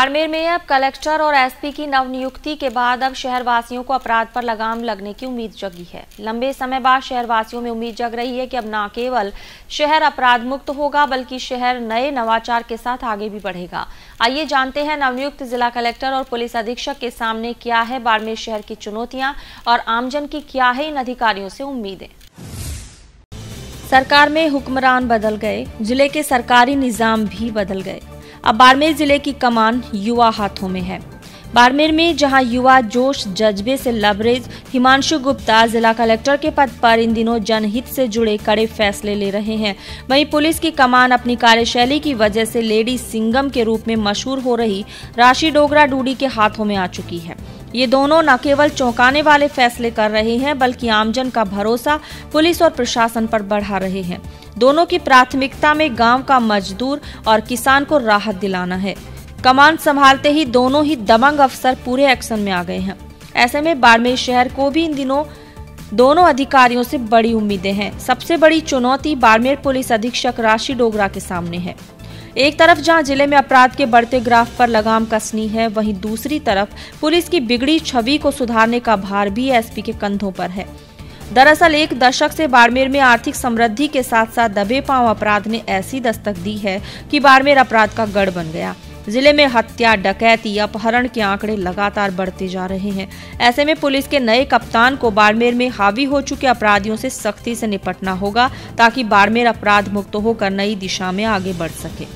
बाड़मेर में अब कलेक्टर और एसपी की नवनियुक्ति के बाद अब शहरवासियों को अपराध पर लगाम लगने की उम्मीद जगी है। लंबे समय बाद शहरवासियों में उम्मीद जग रही है कि अब न केवल शहर अपराध मुक्त होगा बल्कि शहर नए नवाचार के साथ आगे भी बढ़ेगा। आइए जानते हैं नवनियुक्त जिला कलेक्टर और पुलिस अधीक्षक के सामने क्या है बाड़मेर शहर की चुनौतियां और आमजन की क्या है इन अधिकारियों से उम्मीदें। सरकार में हुक्मरान बदल गए, जिले के सरकारी निजाम भी बदल गए। अब बाड़मेर जिले की कमान युवा हाथों में है। बाड़मेर में जहां युवा जोश जज्बे से लबरेज हिमांशु गुप्ता जिला कलेक्टर के पद पर इन दिनों जनहित से जुड़े कड़े फैसले ले रहे हैं, वहीं पुलिस की कमान अपनी कार्यशैली की वजह से लेडी सिंगम के रूप में मशहूर हो रही राशि डोगरा डूडी के हाथों में आ चुकी है। ये दोनों न केवल चौंकाने वाले फैसले कर रहे हैं बल्कि आमजन का भरोसा पुलिस और प्रशासन पर बढ़ा रहे हैं। दोनों की प्राथमिकता में गांव का मजदूर और किसान को राहत दिलाना है। कमान संभालते ही दोनों ही दबंग अफसर पूरे एक्शन में आ गए हैं। ऐसे में बाड़मेर शहर को भी इन दिनों दोनों अधिकारियों से बड़ी उम्मीदें हैं। सबसे बड़ी चुनौती बाड़मेर पुलिस अधीक्षक राशि डोगरा के सामने है। एक तरफ जहां जिले में अपराध के बढ़ते ग्राफ पर लगाम कसनी है, वहीं दूसरी तरफ पुलिस की बिगड़ी छवि को सुधारने का भार भी एसपी के कंधों पर है। दरअसल एक दशक से बाड़मेर में आर्थिक समृद्धि के साथ साथ दबे पांव अपराध ने ऐसी दस्तक दी है कि बाड़मेर अपराध का गढ़ बन गया। जिले में हत्या, डकैती, अपहरण के आंकड़े लगातार बढ़ते जा रहे हैं। ऐसे में पुलिस के नए कप्तान को बाड़मेर में हावी हो चुके अपराधियों से सख्ती से निपटना होगा ताकि बाड़मेर अपराध मुक्त होकर नई दिशा में आगे बढ़ सके।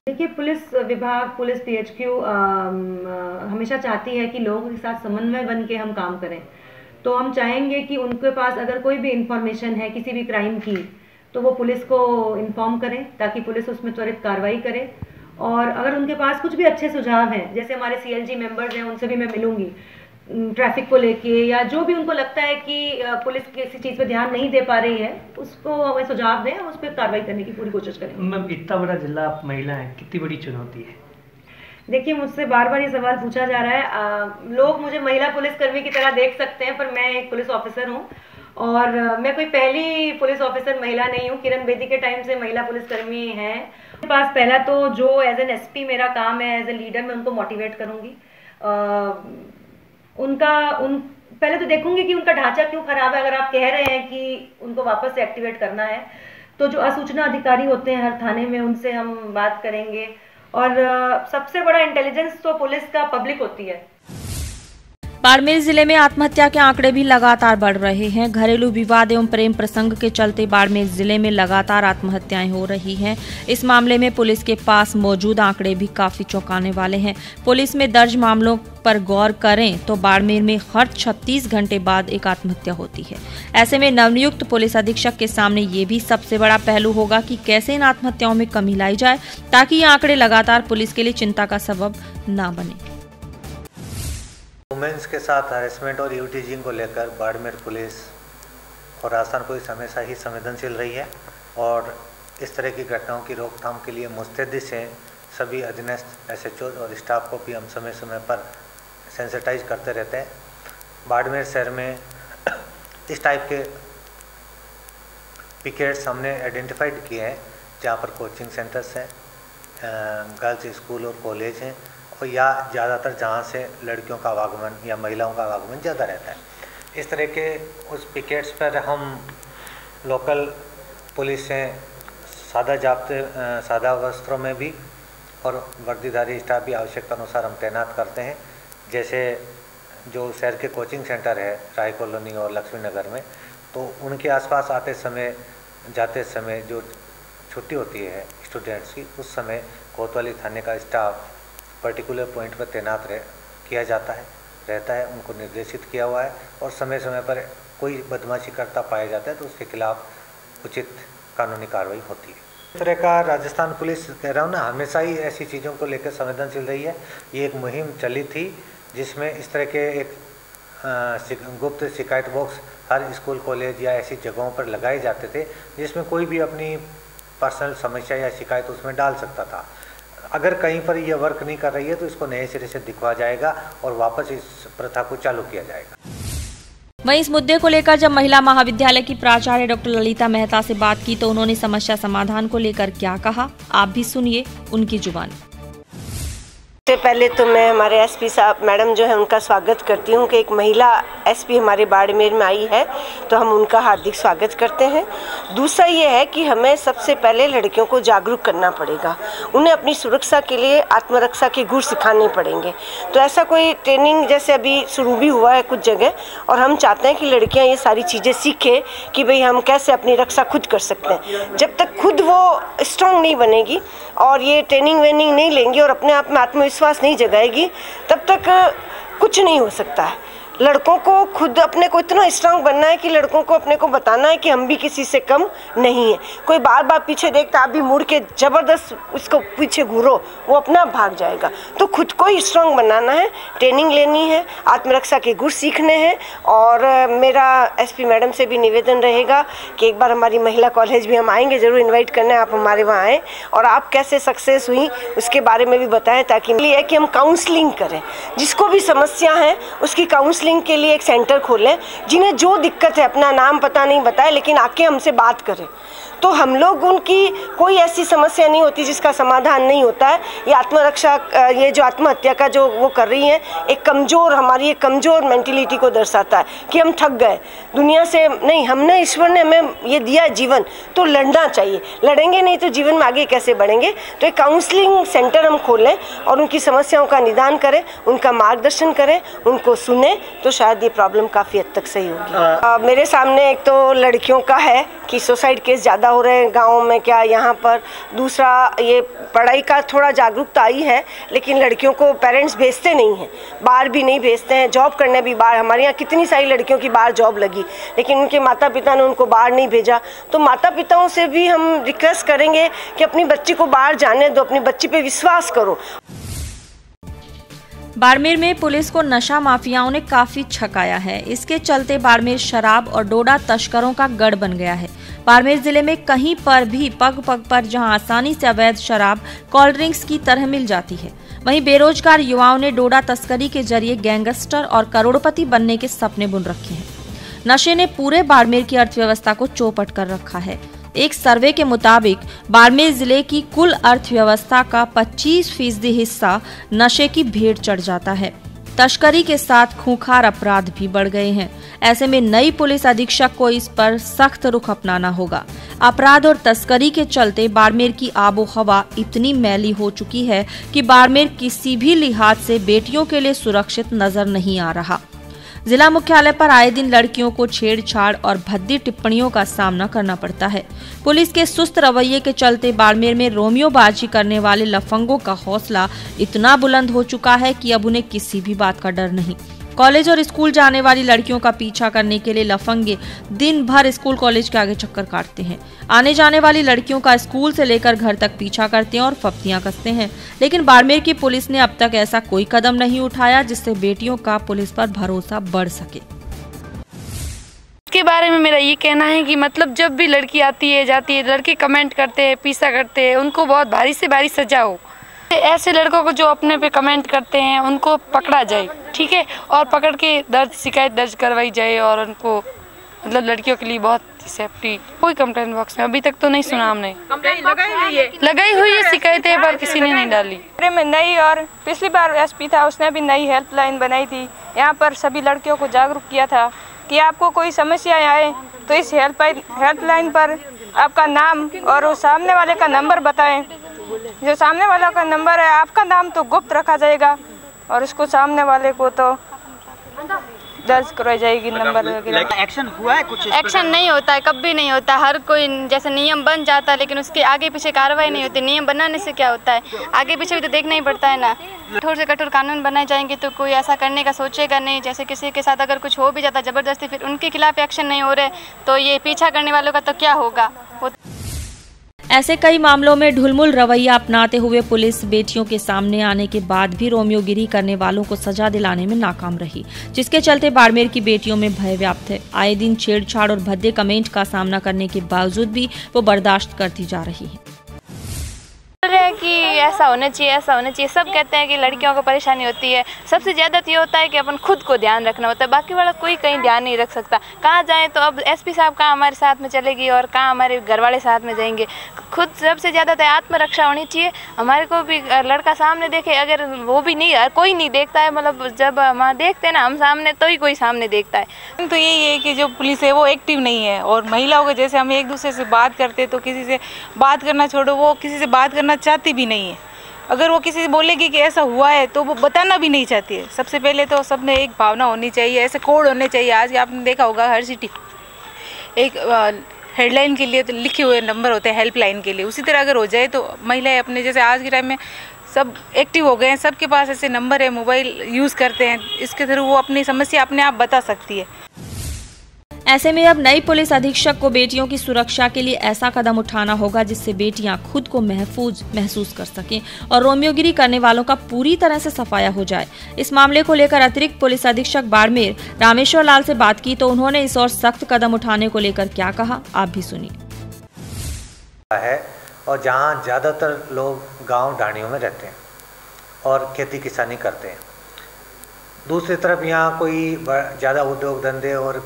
देखिए, पुलिस विभाग, पुलिस पीएचक्यू हमेशा चाहती है कि लोगों के साथ समन्वय बन के हम काम करें। तो हम चाहेंगे कि उनके पास अगर कोई भी इंफॉर्मेशन है किसी भी क्राइम की तो वो पुलिस को इन्फॉर्म करें ताकि पुलिस उसमें त्वरित कार्रवाई करे। और अगर उनके पास कुछ भी अच्छे सुझाव हैं, जैसे हमारे सीएलजी मेंबर्स हैं, उनसे भी मैं मिलूंगी ट्रैफिक को लेके, या जो भी उनको लगता है कि पुलिस किसी चीज़ पे ध्यान नहीं दे पा रही है, उसको हमें सुझाव दें, उस पर कार्रवाई करने की पूरी कोशिश करें। मैम, इतना बड़ा जिला, आप महिला है, कितनी बड़ी चुनौती है? देखिए, मुझसे बार बार ये सवाल पूछा जा रहा है। लोग मुझे महिला पुलिसकर्मी की तरह देख सकते हैं, पर मैं एक पुलिस ऑफिसर हूँ और मैं कोई पहली पुलिस ऑफिसर महिला नहीं हूँ। किरण बेदी के टाइम से महिला पुलिसकर्मी हैं। मेरे पास पहला तो जो एज एन एसपी मेरा काम है, एज ए लीडर मैं उनको मोटिवेट करूँगी। पहले तो देखूंगी कि उनका ढांचा क्यों खराब है। अगर आप कह रहे हैं कि उनको वापस से एक्टिवेट करना है तो जो असूचना अधिकारी होते हैं हर थाने में, उनसे हम बात करेंगे। और सबसे बड़ा इंटेलिजेंस तो पुलिस का पब्लिक होती है। बाड़मेर जिले में आत्महत्या के आंकड़े भी लगातार बढ़ रहे हैं। घरेलू विवाद एवं प्रेम प्रसंग के चलते बाड़मेर जिले में लगातार आत्महत्याएं हो रही हैं। इस मामले में पुलिस के पास मौजूद आंकड़े भी काफी चौंकाने वाले हैं। पुलिस में दर्ज मामलों पर गौर करें तो बाड़मेर में हर 36 घंटे बाद एक आत्महत्या होती है। ऐसे में नवनियुक्त पुलिस अधीक्षक के सामने ये भी सबसे बड़ा पहलू होगा कि कैसे इन आत्महत्याओं में कमी लाई जाए ताकि ये आंकड़े लगातार पुलिस के लिए चिंता का सबब न बने। वुमेन्स के साथ हरेसमेंट और यूटीजिंग को लेकर बाड़मेर पुलिस और राजस्थान पुलिस हमेशा ही संवेदनशील रही है और इस तरह की घटनाओं की रोकथाम के लिए मुस्तैदी से सभी अधीनस्थ एसएचओ और स्टाफ को भी हम समय समय पर सेंसिटाइज करते रहते हैं। बाड़मेर शहर में इस टाइप के पिकेट्स हमने आइडेंटिफाइड किए हैं जहाँ पर कोचिंग सेंटर्स हैं, गर्ल्स स्कूल और कॉलेज हैं, और या ज़्यादातर जहाँ से लड़कियों का आवागमन या महिलाओं का आवागमन ज़्यादा रहता है। इस तरह के उस पिकेट्स पर हम लोकल पुलिस से सादा वस्त्रों में भी और वर्दीधारी स्टाफ भी आवश्यकता अनुसार हम तैनात करते हैं। जैसे जो शहर के कोचिंग सेंटर है राय कॉलोनी और लक्ष्मी नगर में, तो उनके आसपास आते समय जाते समय जो छुट्टी होती है स्टूडेंट्स की, उस समय कोतवाली थाने का स्टाफ पर्टिकुलर पॉइंट पर तैनात किया जाता है, रहता है, उनको निर्देशित किया हुआ है और समय समय पर कोई बदमाशी करता पाया जाता है तो उसके खिलाफ उचित कानूनी कार्रवाई होती है। इस तरह का राजस्थान पुलिस, कह रहा हूँ ना, हमेशा ही ऐसी चीज़ों को लेकर संवेदनशील रही है। ये एक मुहिम चली थी जिसमें इस तरह के एक गुप्त शिकायत बॉक्स हर स्कूल, कॉलेज या ऐसी जगहों पर लगाए जाते थे जिसमें कोई भी अपनी पर्सनल समस्या या शिकायत उसमें डाल सकता था। अगर कहीं पर यह वर्क नहीं कर रही है तो इसको नए सिरे से दिखवा जाएगा और वापस इस प्रथा को चालू किया जाएगा। वहीं इस मुद्दे को लेकर जब महिला महाविद्यालय की प्राचार्य डॉक्टर ललिता मेहता से बात की तो उन्होंने समस्या समाधान को लेकर क्या कहा, आप भी सुनिए उनकी जुबानी। सबसे पहले तो मैं हमारे एसपी साहब मैडम जो है उनका स्वागत करती हूँ कि एक महिला एसपी हमारे बाड़मेर में आई है, तो हम उनका हार्दिक स्वागत करते हैं। दूसरा ये है कि हमें सबसे पहले लड़कियों को जागरूक करना पड़ेगा, उन्हें अपनी सुरक्षा के लिए आत्मरक्षा के गुर सिखाने पड़ेंगे। तो ऐसा कोई ट्रेनिंग जैसे अभी शुरू भी हुआ है कुछ जगह, और हम चाहते हैं कि लड़कियाँ ये सारी चीज़ें सीखें कि भाई हम कैसे अपनी रक्षा खुद कर सकते हैं। जब तक खुद वो स्ट्रांग नहीं बनेगी और ये ट्रेनिंग वेनिंग नहीं लेंगी और अपने आप में आत्मविश्वास नहीं जगाएगी, तब तक कुछ नहीं हो सकता है। लड़कों को खुद अपने को इतना स्ट्रांग बनना है कि लड़कों को अपने को बताना है कि हम भी किसी से कम नहीं है। कोई बार बार पीछे देखता, आप भी मुड़ के ज़बरदस्त उसको पीछे घूरो, वो अपना भाग जाएगा। तो खुद को ही स्ट्रांग बनाना है, ट्रेनिंग लेनी है, आत्मरक्षा के गुर सीखने हैं। और मेरा एसपी मैडम से भी निवेदन रहेगा कि एक बार हमारी महिला कॉलेज भी हम आएंगे, ज़रूर इन्वाइट करना है, आप हमारे वहाँ आएँ और आप कैसे सक्सेस हुई उसके बारे में भी बताएँ, ताकि ये है कि हम काउंसलिंग करें। जिसको भी समस्या है उसकी काउंसलिंग के लिए एक सेंटर खोलें। जिन्हें जो दिक्कत है, अपना नाम पता नहीं बताए, लेकिन आके हमसे बात करें, तो हम लोग उनकी कोई ऐसी समस्या नहीं होती जिसका समाधान नहीं होता है। ये आत्मरक्षा, ये जो आत्महत्या का जो वो कर रही हैं, एक कमज़ोर, हमारी एक कमज़ोर मेंटिलिटी को दर्शाता है कि हम थक गए दुनिया से। नहीं, हमने, ईश्वर ने हमें ये दिया जीवन, तो लड़ना चाहिए। लड़ेंगे नहीं तो जीवन में आगे कैसे बढ़ेंगे। तो एक काउंसलिंग सेंटर हम खोलें और उनकी समस्याओं का निदान करें, उनका मार्गदर्शन करें, उनको सुने, तो शायद ये प्रॉब्लम काफ़ी हद तक सही होगी। मेरे सामने एक तो लड़कियों का है कि सुसाइड केस ज़्यादा हो रहे हैं गाँव में, क्या यहाँ पर। दूसरा, ये पढ़ाई का थोड़ा जागरूकता आई है, लेकिन लड़कियों को पेरेंट्स भेजते नहीं हैं, बाहर भी नहीं भेजते हैं, जॉब करने भी बाहर। हमारे यहाँ कितनी सारी लड़कियों की बाहर जॉब लगी, लेकिन उनके माता पिता ने उनको बाहर नहीं भेजा। तो माता पिताओं से भी हम रिक्वेस्ट करेंगे कि अपनी बच्ची को बाहर जाने दो, अपनी बच्ची पे विश्वास करो। बाड़मेर में पुलिस को नशा माफियाओं ने काफी छकाया है। इसके चलते बाड़मेर शराब और डोडा तस्करों का गढ़ बन गया है। बाड़मेर जिले में कहीं पर भी पग पग पर जहां आसानी से अवैध शराब कोल्ड ड्रिंक्स की तरह मिल जाती है, वहीं बेरोजगार युवाओं ने डोडा तस्करी के जरिए गैंगस्टर और करोड़पति बनने के सपने बुन रखे हैं। नशे ने पूरे बाड़मेर की अर्थव्यवस्था को चौपट कर रखा है। एक सर्वे के मुताबिक बाड़मेर जिले की कुल अर्थव्यवस्था का 25% हिस्सा नशे की भेंट चढ़ जाता है। तस्करी के साथ खूंखार अपराध भी बढ़ गए हैं। ऐसे में नई पुलिस अधीक्षक को इस पर सख्त रुख अपनाना होगा। अपराध और तस्करी के चलते बाड़मेर की आबो हवा इतनी मैली हो चुकी है कि बाड़मेर किसी भी लिहाज से बेटियों के लिए सुरक्षित नजर नहीं आ रहा। जिला मुख्यालय पर आए दिन लड़कियों को छेड़छाड़ और भद्दी टिप्पणियों का सामना करना पड़ता है। पुलिस के सुस्त रवैये के चलते बाड़मेर में रोमियोबाजी करने वाले लफंगों का हौसला इतना बुलंद हो चुका है कि अब उन्हें किसी भी बात का डर नहीं। कॉलेज और स्कूल जाने वाली लड़कियों का पीछा करने के लिए लफंगे दिन भर स्कूल कॉलेज के आगे चक्कर काटते हैं। आने जाने वाली लड़कियों का स्कूल से लेकर घर तक पीछा करते हैं और फप्तियां कसते हैं। लेकिन बाड़मेर की पुलिस ने अब तक ऐसा कोई कदम नहीं उठाया जिससे बेटियों का पुलिस पर भरोसा बढ़ सके। के बारे में मेरा ये कहना है कि मतलब जब भी लड़की आती है जाती है, लड़के कमेंट करते हैं, पीछा करते हैं, उनको बहुत भारी से भारी सजा हो। ऐसे लड़कों को जो अपने पे कमेंट करते हैं उनको पकड़ा जाए, ठीक है, और पकड़ के शिकायत दर्ज करवाई जाए और उनको मतलब लड़कियों के लिए बहुत सेफ्टी। कोई कंप्लेंट बॉक्स में अभी तक तो नहीं सुना हमने। लगाई हुई है शिकायतें पर किसी ने नहीं डाली। में नई और पिछली बार एसपी था, उसने भी नई हेल्पलाइन बनाई थी। यहाँ पर सभी लड़कियों को जागरूक किया था कि आपको कोई समस्याएं आए तो इस हेल्पलाइन पर आपका नाम और उस सामने वाले का नंबर बताएं। जो सामने वाला का नंबर है, आपका नाम तो गुप्त रखा जाएगा और उसको सामने वाले को तो दर्ज करवाई जाएगी नंबर वगैरह। एक्शन हुआ है कुछ? एक्शन नहीं होता है, कभी नहीं होता। हर कोई जैसे नियम बन जाता है लेकिन उसके आगे पीछे कार्रवाई नहीं होती। नियम बनाने से क्या होता है, आगे पीछे भी तो देखना ही पड़ता है ना। कठोर से कठोर कानून बनाए जाएंगे तो कोई ऐसा करने का सोचेगा नहीं। जैसे किसी के साथ अगर कुछ हो भी जाता जबरदस्ती, फिर उनके खिलाफ एक्शन नहीं हो रहे तो ये पीछा करने वालों का तो क्या होगा। ऐसे कई मामलों में ढुलमुल रवैया अपनाते हुए पुलिस बेटियों के सामने आने के बाद भी रोमियोगिरी करने वालों को सजा दिलाने में नाकाम रही, जिसके चलते बाड़मेर की बेटियों में भय व्याप्त है। आए दिन छेड़छाड़ और भद्दे कमेंट का सामना करने के बावजूद भी वो बर्दाश्त करती जा रही है कि ऐसा होना चाहिए, ऐसा होना चाहिए। सब कहते हैं कि लड़कियों को परेशानी होती है। सबसे ज़्यादा तो ये होता है कि अपन खुद को ध्यान रखना होता है, बाकी वाला कोई कहीं ध्यान नहीं रख सकता। कहाँ जाएँ तो अब एसपी साहब कहाँ हमारे साथ में चलेगी और कहाँ हमारे घर वाले साथ में जाएंगे। खुद सबसे ज़्यादा तो आत्मरक्षा होनी चाहिए। हमारे को भी लड़का सामने देखे, अगर वो भी नहीं, कोई नहीं देखता है, मतलब जब हम देखते हैं ना हम सामने, तो ही कोई सामने देखता है। तो यही है कि जो पुलिस है वो एक्टिव नहीं है, और महिलाओं को जैसे हम एक दूसरे से बात करते तो किसी से बात करना छोड़ो, वो किसी से बात करना चाहती भी नहीं है। अगर वो किसी से बोलेगी कि ऐसा हुआ है तो वो बताना भी नहीं चाहती है। सबसे पहले तो सब में एक भावना होनी चाहिए, ऐसे कोड होने चाहिए। आज आपने देखा होगा हर सिटी एक हेडलाइन के लिए तो लिखे हुए नंबर होते हैं हेल्पलाइन के लिए। उसी तरह अगर हो जाए तो महिलाएं अपने, जैसे आज के टाइम में सब एक्टिव हो गए हैं, सबके पास ऐसे नंबर है, मोबाइल यूज़ करते हैं, इसके थ्रू वो अपनी समस्या अपने आप बता सकती है। ऐसे में अब नई पुलिस अधीक्षक को बेटियों की सुरक्षा के लिए ऐसा कदम उठाना होगा जिससे बेटियां खुद को महफूज महसूस कर सकें और रोमियोगिरी करने वालों का पूरी तरह से सफाया हो जाए। इस मामले को लेकर अतिरिक्त पुलिस अधीक्षक बाड़मेर रामेश्वर लाल से बात की तो उन्होंने इस और सख्त कदम उठाने को लेकर क्या कहा, आप भी सुनिए। और जहाँ ज़्यादातर लोग गांव ढाणियों में रहते हैं और खेती किसानी करते हैं, दूसरी तरफ यहाँ कोई ज़्यादा उद्योग धंधे और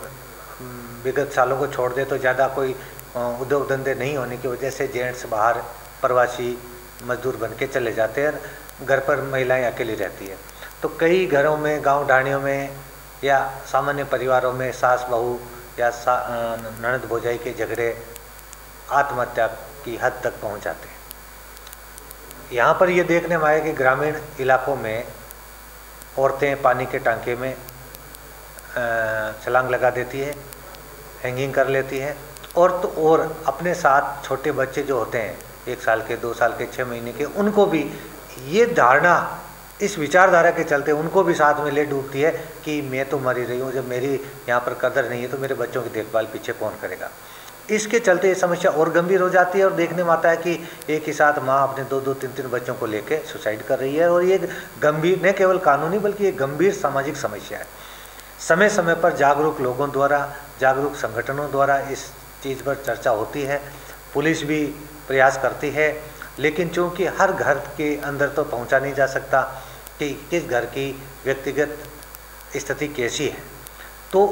विगत सालों को छोड़ दे तो ज़्यादा कोई उद्योग धंधे नहीं होने की वजह से जेंट्स बाहर प्रवासी मजदूर बन के चले जाते हैं, घर पर महिलाएं अकेली रहती है। तो कई घरों में, गांव ढाणियों में या सामान्य परिवारों में सास बहू या ननद भौजाई के झगड़े आत्महत्या की हद तक पहुंच जाते हैं। यहाँ पर ये देखने में आया कि ग्रामीण इलाकों में औरतें पानी के टांके में छलांग लगा देती है, हैंगिंग कर लेती है, और अपने साथ छोटे बच्चे जो होते हैं 1 साल के, 2 साल के, 6 महीने के, उनको भी ये धारणा, इस विचारधारा के चलते उनको भी साथ में ले डूबती है कि मैं तो मरी रही हूँ, जब मेरी यहाँ पर कदर नहीं है तो मेरे बच्चों की देखभाल पीछे कौन करेगा। इसके चलते ये समस्या और गंभीर हो जाती है और देखने में आता है कि एक ही साथ माँ अपने 2-2, 3-3 बच्चों को लेकर सुसाइड कर रही है। और ये गंभीर न केवल कानूनी बल्कि ये गंभीर सामाजिक समस्या है। समय समय पर जागरूक लोगों द्वारा, जागरूक संगठनों द्वारा इस चीज़ पर चर्चा होती है, पुलिस भी प्रयास करती है, लेकिन चूँकि हर घर के अंदर तो पहुँचा नहीं जा सकता कि किस घर की व्यक्तिगत स्थिति कैसी है, तो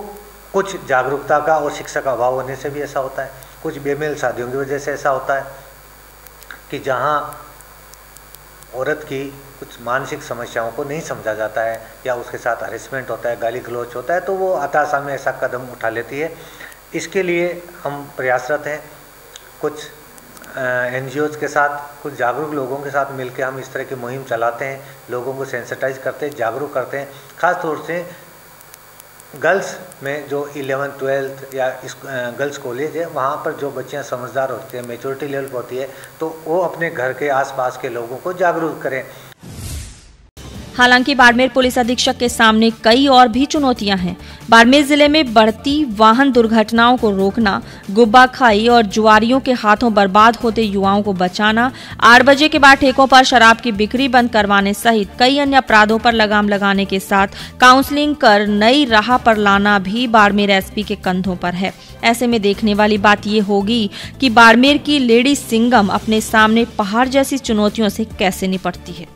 कुछ जागरूकता का और शिक्षा का अभाव होने से भी ऐसा होता है। कुछ बेमेल शादियों की वजह से ऐसा होता है कि जहाँ औरत की कुछ मानसिक समस्याओं को नहीं समझा जाता है या उसके साथ हरेसमेंट होता है, गाली गलौच होता है, तो वो हताशा में ऐसा कदम उठा लेती है। इसके लिए हम प्रयासरत हैं, कुछ NGOs के साथ, कुछ जागरूक लोगों के साथ मिलकर हम इस तरह की मुहिम चलाते हैं, लोगों को सेंसिटाइज करते हैं, जागरूक करते हैं। ख़ास तौर से गर्ल्स में जो 11th 12th या गर्ल्स कॉलेज है, वहाँ पर जो बच्चियाँ समझदार होती हैं, मेच्योरिटी लेवल पर होती है, तो वो अपने घर के आसपास के लोगों को जागरूक करें। हालांकि बाड़मेर पुलिस अधीक्षक के सामने कई और भी चुनौतियां हैं। बाड़मेर जिले में बढ़ती वाहन दुर्घटनाओं को रोकना, गुब्बा खाई और जुआरियों के हाथों बर्बाद होते युवाओं को बचाना, 8 बजे के बाद ठेकों पर शराब की बिक्री बंद करवाने सहित कई अन्य अपराधों पर लगाम लगाने के साथ काउंसलिंग कर नई राह पर लाना भी बाड़मेर SP के कंधों पर है। ऐसे में देखने वाली बात ये होगी कि बाड़मेर की लेडी सिंघम अपने सामने पहाड़ जैसी चुनौतियों से कैसे निपटती है।